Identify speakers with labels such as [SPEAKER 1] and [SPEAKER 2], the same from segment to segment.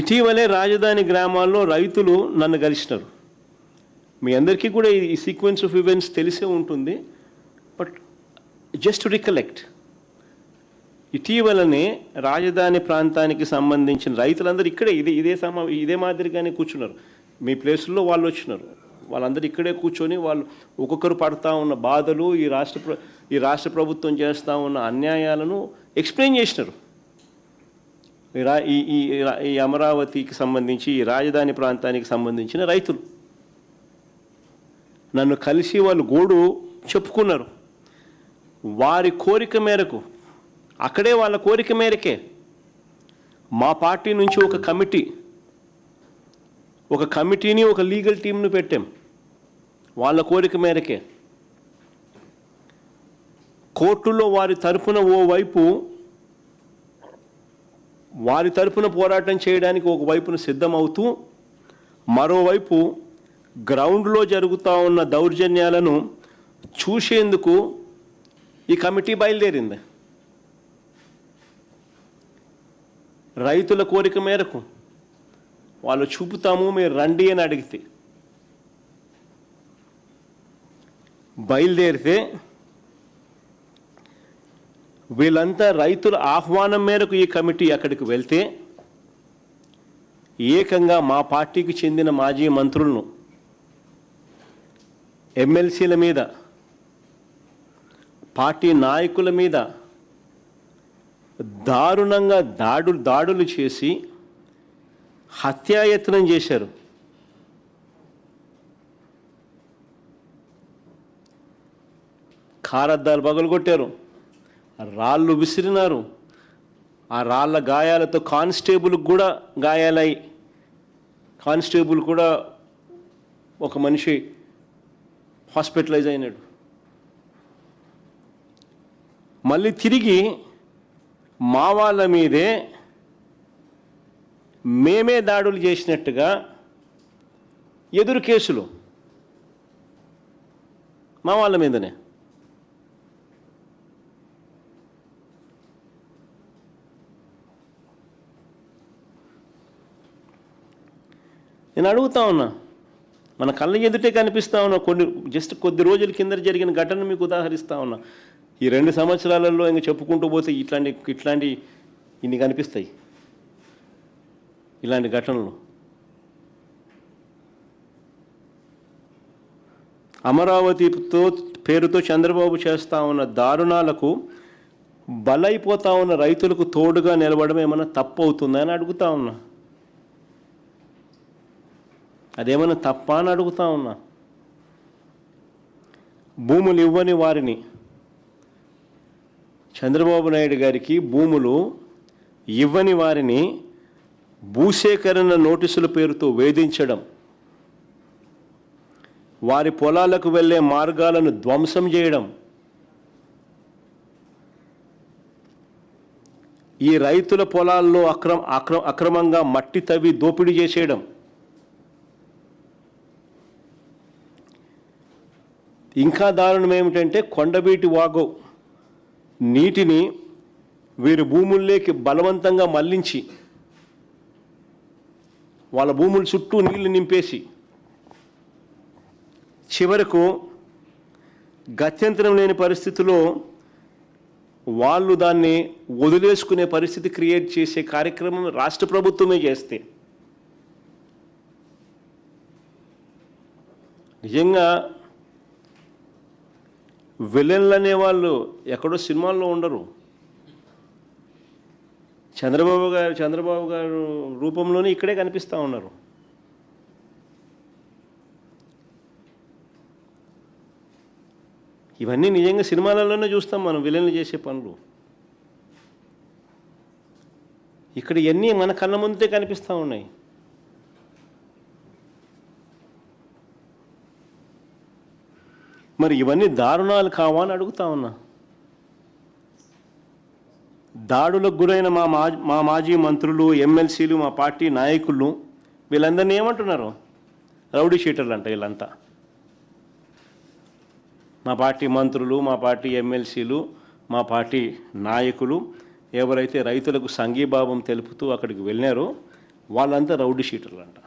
[SPEAKER 1] ఇటీవలే రాజధాని గ్రామాల్లో రైతులు నన్ను కలిసినారు. మీ అందరికీ కూడా ఈ సీక్వెన్స్ ఆఫ్ ఈవెంట్స్ తెలిసే ఉంటుంది. బట్ జస్ట్ టు రికలెక్ట్, ఇటీవలనే రాజధాని ప్రాంతానికి సంబంధించిన రైతులందరూ ఇక్కడే ఇదే మాదిరిగానే కూర్చున్నారు. మీ ప్లేసుల్లో వాళ్ళు వచ్చినారు. వాళ్ళందరూ ఇక్కడే కూర్చొని వాళ్ళు ఒక్కొక్కరు పడుతూ ఉన్న బాధలు, ఈ రాష్ట్ర ప్రభుత్వం చేస్తూ ఉన్న అన్యాయాలను ఎక్స్ప్లెయిన్ చేసినారు. ఈ అమరావతికి సంబంధించి, ఈ రాజధాని ప్రాంతానికి సంబంధించిన రైతులు నన్ను కలిసి వాళ్ళు గోడు చెప్పుకున్నారు. వారి కోరిక మేరకు, అక్కడే వాళ్ళ కోరిక మేరకే మా పార్టీ నుంచి ఒక కమిటీని ఒక లీగల్ టీంను పెట్టాం. వాళ్ళ కోరిక మేరకే కోర్టులో వారి తరపున పోరాటం చేయడానికి ఒకవైపున సిద్ధమవుతూ, మరోవైపు గ్రౌండ్లో జరుగుతూ ఉన్న దౌర్జన్యాలను చూసేందుకు ఈ కమిటీ బయలుదేరింది. రైతుల కోరిక మేరకు వాళ్ళు చూపుతాము, మీరు రండి అని అడిగితే బయలుదేరితే, వీళ్ళంతా రైతుల ఆహ్వానం మేరకు ఈ కమిటీ అక్కడికి వెళ్తే ఏకంగా మా పార్టీకి చెందిన మాజీ మంత్రులను, ఎమ్మెల్సీల మీద, పార్టీ నాయకుల మీద దారుణంగా దాడులు చేసి హత్యాయత్నం చేశారు. కారద్దాలు పగలగొట్టారు, రాళ్ళు విసిరినారు. ఆ రాళ్ళ గాయాలతో కానిస్టేబుల్కి కూడా గాయాలయ్యి, కానిస్టేబుల్ కూడా ఒక మనిషి హాస్పిటలైజ్ అయినాడు. మళ్ళీ తిరిగి మా వాళ్ళ మీదే మేమే దాడులు చేసినట్టుగా ఎదురు కేసులు మా వాళ్ళ మీదనే. నేను అడుగుతా ఉన్నా, మన కళ్ళ ఎదుటే కనిపిస్తూ ఉన్నా. కొద్ది రోజుల కింద జరిగిన ఘటన మీకు ఉదాహరిస్తూ ఉన్నా. ఈ 2 సంవత్సరాలలో ఇంక చెప్పుకుంటూ పోతే ఇట్లాంటి ఇన్ని కనిపిస్తాయి, ఇలాంటి ఘటనలు. అమరావతితో పేరుతో చంద్రబాబు చేస్తూ ఉన్న దారుణాలకు బలైపోతూ ఉన్న రైతులకు తోడుగా నిలబడడం ఏమైనా తప్పు అవుతుందా అని అడుగుతా ఉన్నా. అదేమైనా తప్ప అని అడుగుతా ఉన్నా. భూములు ఇవ్వని వారిని, చంద్రబాబు నాయుడు గారికి భూములు ఇవ్వని వారిని భూసేకరణ నోటీసుల పేరుతో వేధించడం, వారి పొలాలకు వెళ్ళే మార్గాలను ధ్వంసం చేయడం, ఈ రైతుల పొలాల్లో అక్రమంగా మట్టి తవ్వి దోపిడీ చేసేయడం, ఇంకా దారుణం ఏమిటంటే కొండవీటి వాగు నీటిని వీరి భూముల్లోకి బలవంతంగా మళ్లించి వాళ్ళ భూముల చుట్టూ నీళ్లు నింపేసి చివరకు గత్యంతరం లేని పరిస్థితిలో వాళ్ళు దాన్ని వదిలేసుకునే పరిస్థితి క్రియేట్ చేసే కార్యక్రమం రాష్ట్ర ప్రభుత్వమే చేస్తే, నిజంగా విలన్లు అనేవాళ్ళు ఎక్కడో సినిమాల్లో ఉండరు. చంద్రబాబు గారు రూపంలోనే ఇక్కడే కనిపిస్తూ ఉన్నారు. ఇవన్నీ నిజంగా సినిమాలలోనే చూస్తాం మనం, విలన్లు చేసే పనులు. ఇక్కడ ఇవన్నీ మన కళ్ళ ముందే కనిపిస్తూ ఉన్నాయి. మరి ఇవన్నీ దారుణాలు కావా అని అడుగుతా ఉన్నా. దాడులకు గురైన మా మాజీ మంత్రులు, ఎమ్మెల్సీలు, మా పార్టీ నాయకులు వీళ్ళందరినీ ఏమంటున్నారు? రౌడీ షీటర్లు అంట వీళ్ళంతా. మా పార్టీ మంత్రులు, మా పార్టీ ఎమ్మెల్సీలు, మా పార్టీ నాయకులు ఎవరైతే రైతులకు సంఘీభావం తెలుపుతూ అక్కడికి వెళ్ళినారో వాళ్ళంతా రౌడీ షీటర్లు అంట.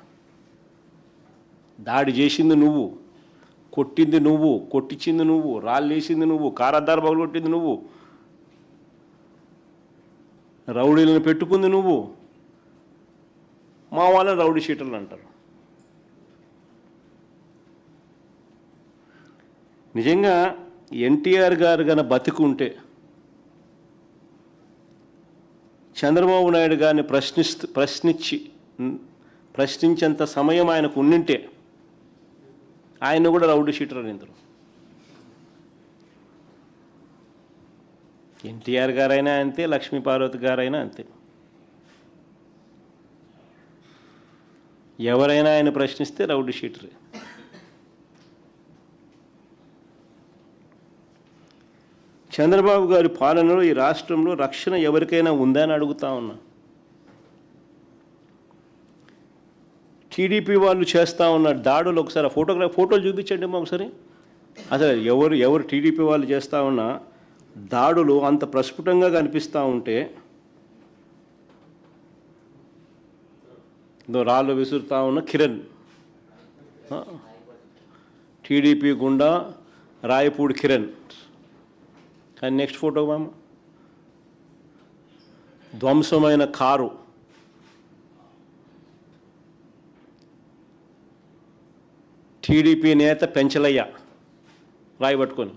[SPEAKER 1] దాడి చేసింది నువ్వు, కొట్టింది నువ్వు, కొట్టించింది నువ్వు, రాళ్ళు వేసింది నువ్వు, కారద్దాలు పగలు కొట్టింది నువ్వు, రౌడీలను పెట్టుకుంది నువ్వు, మా వాళ్ళని రౌడీ షీటర్లు అంటారు. నిజంగా ఎన్టీఆర్ గారు గన బతికుంటే చంద్రబాబు నాయుడు గారిని ప్రశ్నించేంత సమయం ఆయనకు ఉండింటే ఆయన కూడా రౌడీ షీటర్ అని ఇందులో. ఎన్టీఆర్ గారైనా అంతే, లక్ష్మీపార్వతి గారైనా అంతే. ఎవరైనా ఆయన ప్రశ్నిస్తే రౌడీ షీటరే. చంద్రబాబు గారి పాలనలో ఈ రాష్ట్రంలో రక్షణ ఎవరికైనా ఉందా అని అడుగుతా ఉన్నా. టీడీపీ వాళ్ళు చేస్తూ ఉన్న దాడులు ఒకసారి ఫోటోలు చూపించండి మా ఒకసారి. అసలు ఎవరు టీడీపీ వాళ్ళు చేస్తూ ఉన్న దాడులు అంత ప్రస్ఫుటంగా కనిపిస్తూ ఉంటే, రాళ్ళు విసురుతా ఉన్న కిరణ్, టీడీపీ గుండా రాయపూడి కిరణ్. కానీ నెక్స్ట్ ఫోటో మామ, ధ్వంసమైన కారు, టీడీపీ నేత పెంచలయ్య రాయి పట్టుకొని,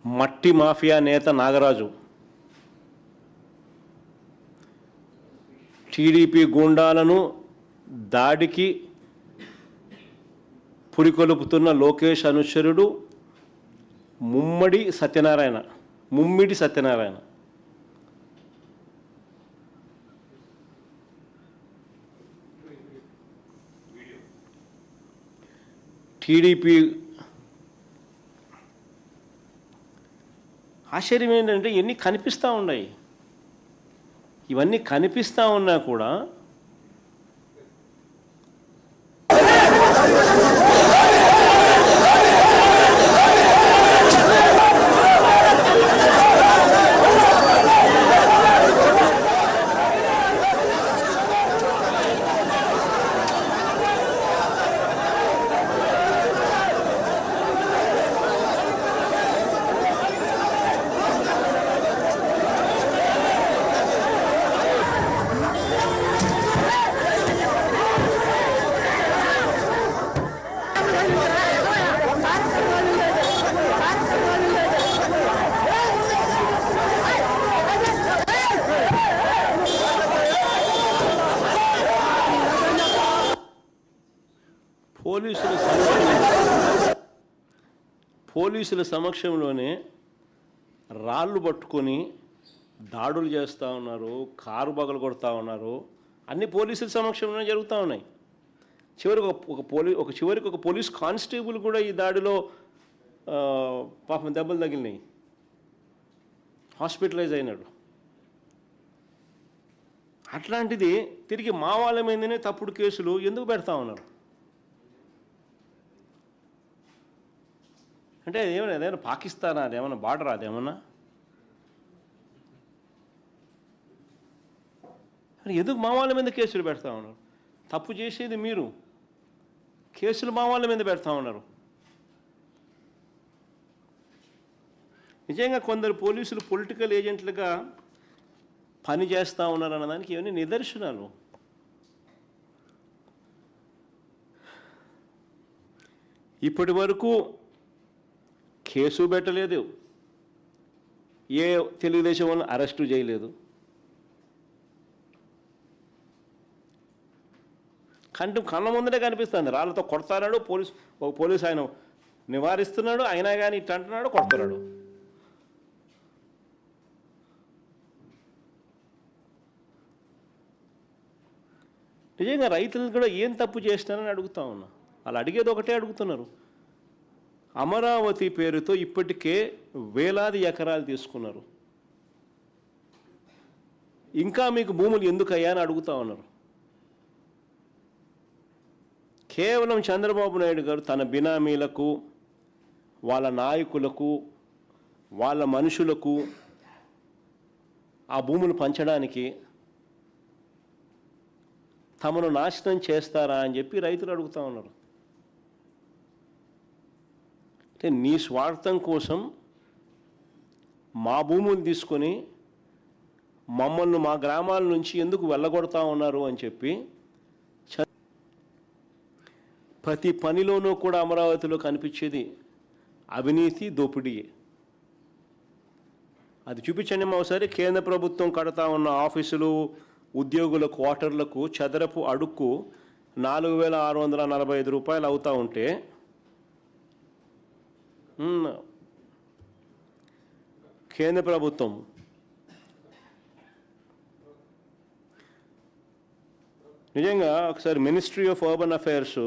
[SPEAKER 1] మట్టి మాఫియా నేత నాగరాజు, టీడీపీ గూండాలను దాడికి పురికొలుపుతున్న లోకేష్ అనుచరుడు ముమ్మిడి సత్యనారాయణ. టీడీపీ ఆశ్చర్యం ఏంటంటే ఇవన్నీ కనిపిస్తూ ఉన్నాయి. ఇవన్నీ కనిపిస్తూ ఉన్నా కూడా పోలీసుల సమక్షంలోనే రాళ్ళు పట్టుకొని దాడులు చేస్తూ ఉన్నారు, కారు బగలు కొడుతూ ఉన్నారు. అన్ని పోలీసుల సమక్షంలోనే జరుగుతూ ఉన్నాయి. చివరికి ఒక పోలీస్ కానిస్టేబుల్ కూడా ఈ దాడిలో పాపం దెబ్బలు తగిలినాయి, హాస్పిటలైజ్ అయినాడు. అట్లాంటిది తిరిగి మా వాళ్ళ మీదనే తప్పుడు కేసులు ఎందుకు పెడతా ఉన్నారు? అంటే అదేమన్నా పాకిస్తానా, అదేమన్నా బార్డర్, అదేమన్నా ఎందుకు మా వాళ్ళ మీద కేసులు పెడతా ఉన్నారు? తప్పు చేసేది మీరు, కేసులు మా వాళ్ళ మీద పెడతా ఉన్నారు. నిజంగా కొందరు పోలీసులు పొలిటికల్ ఏజెంట్లుగా పని చేస్తూ ఉన్నారు అన్నదానికి ఇవన్నీ నిదర్శనాలు. ఇప్పటి వరకు కేసు పెట్టలేదు, ఏ తెలుగుదేశం వాళ్ళని అరెస్టు చేయలేదు. కళ్ళ ముందరే కనిపిస్తుంది, రాళ్ళతో కొడతాడు పోలీసు ఆయన నివారిస్తున్నాడు, అయినా కానీ ఇట్లా అంటున్నాడు, కొడుతున్నాడు. నిజంగా రైతులను కూడా ఏం తప్పు చేసినారని అడుగుతా ఉన్నా. వాళ్ళు అడిగేది ఒకటే అడుగుతున్నారు. అమరావతి పేరుతో ఇప్పటికే వేలాది ఎకరాలు తీసుకున్నారు, ఇంకా మీకు భూములు ఎందుకయ్యా అని అడుగుతా ఉన్నారు. కేవలం చంద్రబాబు నాయుడు గారు తన బినామీలకు, వాళ్ళ నాయకులకు, వాళ్ళ మనుషులకు ఆ భూములు పంచడానికి తమను నాశనం చేస్తారా అని చెప్పి రైతులు అడుగుతూ ఉన్నారు. అంటే నీ స్వార్థం కోసం మా భూములు తీసుకొని మమ్మల్ని మా గ్రామాల నుంచి ఎందుకు వెళ్ళగొడతా ఉన్నారు అని చెప్పి ప్రతి పనిలోనూ కూడా అమరావతిలో కనిపించేది అవినీతి, దోపిడీయే. అది చూపించండి ఒకసారి. కేంద్ర ప్రభుత్వం కడతా ఉన్న ఆఫీసులు, ఉద్యోగుల క్వార్టర్లకు చదరపు అడుక్కు 4,645 రూపాయలు అవుతూ ఉంటే కేంద్ర ప్రభుత్వం నిజంగా ఒకసారి మినిస్ట్రీ ఆఫ్ అర్బన్ అఫైర్స్